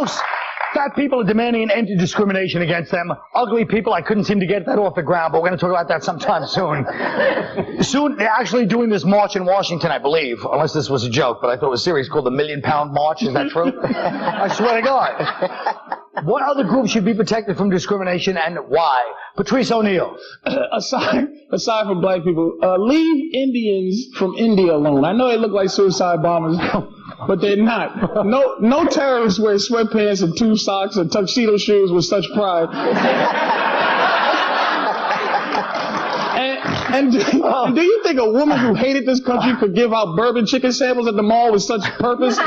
Folks, fat people are demanding an end to discrimination against them. Ugly people, I couldn't seem to get that off the ground, but we're going to talk about that sometime soon. Soon, they're actually doing this march in Washington, I believe, unless this was a joke, but I thought it was serious, called the $1 Million March. Is that true? I swear to God. What other groups should be protected from discrimination and why? Patrice O'Neal. Aside from black people, leave Indians from India alone. I know they look like suicide bombers, but they're not. No terrorists wear sweatpants and 2 socks and tuxedo shoes with such pride. And do you think a woman who hated this country could give out bourbon chicken samples at the mall with such purpose?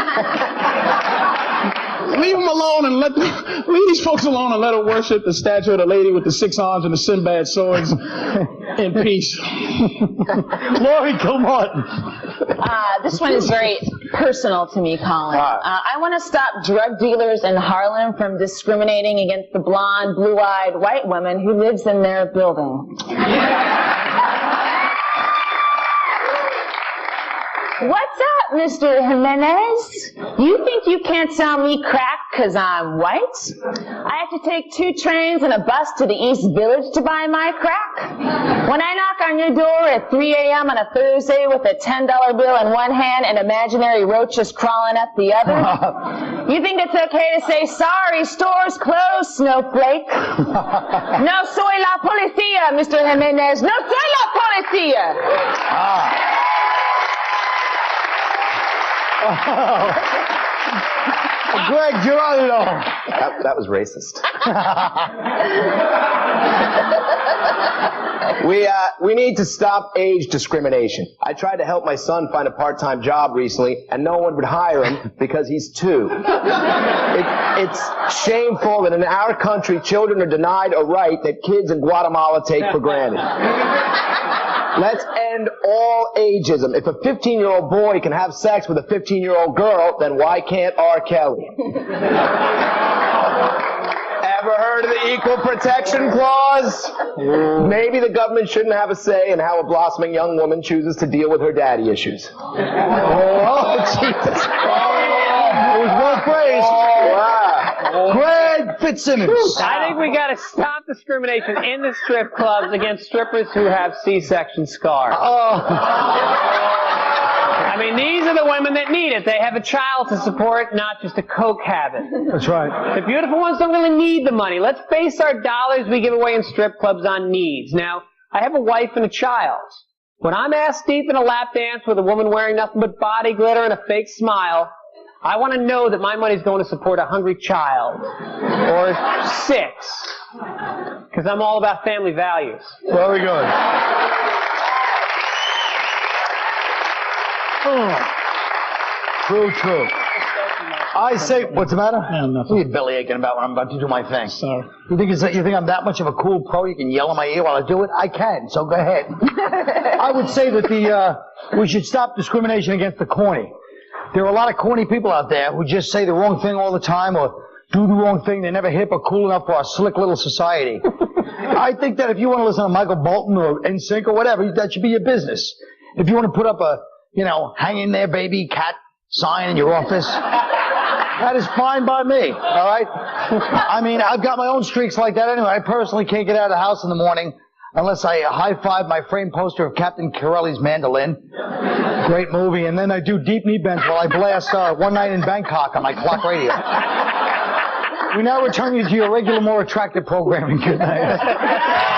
Leave them alone and leave these folks alone and let her worship the statue of the lady with the 6 arms and the Sinbad swords in peace. Laurie Kilmartin. This one is very personal to me, Colin. I want to stop drug dealers in Harlem from discriminating against the blonde, blue-eyed white woman who lives in their building. What's up, Mr. Jimenez? You think you can't sell me crack because I'm white? I have to take 2 trains and a bus to the East Village to buy my crack? When I knock on your door at 3 a.m. on a Thursday with a $10 bill in one hand and imaginary roaches crawling up the other, you think it's okay to say, sorry, store's closed, snowflake? No soy la policía, Mr. Jimenez. No soy la policía. Greg Giraldo. That was racist. We need to stop age discrimination. I tried to help my son find a part-time job recently, and no one would hire him because he's 2. It's shameful that in our country, children are denied a right that kids in Guatemala take for granted. Let's end all ageism. If a 15-year-old boy can have sex with a 15-year-old girl, then why can't R. Kelly? Ever heard of the Equal Protection Clause? Maybe the government shouldn't have a say in how a blossoming young woman chooses to deal with her daddy issues. Oh, Jesus. It was well phrased. Wow. Greg Fitzsimmons. I think we got to stop discrimination in the strip clubs against strippers who have C-section scars. I mean, these are the women that need it. They have a child to support, not just a coke habit. That's right. The beautiful ones don't really need the money. Let's base our dollars we give away in strip clubs on needs. Now, I have a wife and a child. When I'm ass deep in a lap dance with a woman wearing nothing but body glitter and a fake smile, I want to know that my money's going to support a hungry child. Or 6. Because I'm all about family values. Very good. True. I say, what's the matter? No, nothing. What are you belly aching about when I'm about to do my thing? Sorry. You think I'm that much of a cool pro? You can yell in my ear while I do it? I can, so go ahead. I would say that we should stop discrimination against the corny. There are a lot of corny people out there who just say the wrong thing all the time or do the wrong thing. They're never hip or cool enough for our slick little society. I think that if you want to listen to Michael Bolton or NSYNC or whatever, that should be your business. If you want to put up a, hang in there, baby, cat sign in your office, that is fine by me, all right? I mean, I've got my own streaks like that anyway. I personally can't get out of the house in the morning unless I high-five my framed poster of Captain Corelli's Mandolin. Great movie. And then I do deep knee bends while I blast One Night in Bangkok on my clock radio. We now return you to your regular, more attractive programming. Good night.